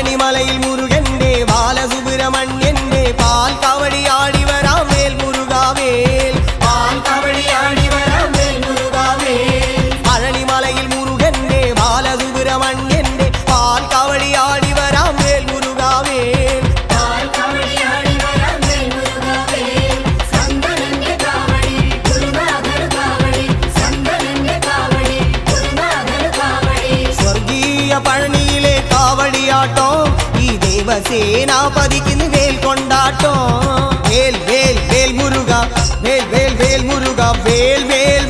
പഴനിമലയിൽ മുരുകന്റെ ബാലസുബ്രഹ്മണ്യന്റെ പാൽ കവടിയാടി വരാം വേൽ മുരുകാവേൽ പാൽ കവടിയാടി വരാം വേൽ മുരുകാവേൽ പഴനിമലയിൽ മുരുകന്റെ ബാലസുബ്രഹ്മണ്യന്റെ പാൽ കവടിയാടി വരാം വേൽ മുരുകാവേൽ പാൽ കവടിയാടി വരാം വേൽ മുരുകാവേൽ സന്തനന്റെ കാവടി ഗുരുനാഥർ കാവടി സന്തനന്റെ കാവടി ഗുരുനാഥർ കാവടി സ്വർഗീയ പഴനിയിലെ കാവടിയാട്ടോ ഈ ദേവസേനാപതിക്ക് വേൽ കൊണ്ടാട്ടോ വേൽ വേൽ വേൽ മുരുക വേൽ വേൽ വേൽ മുരുക വേൽ വേൽ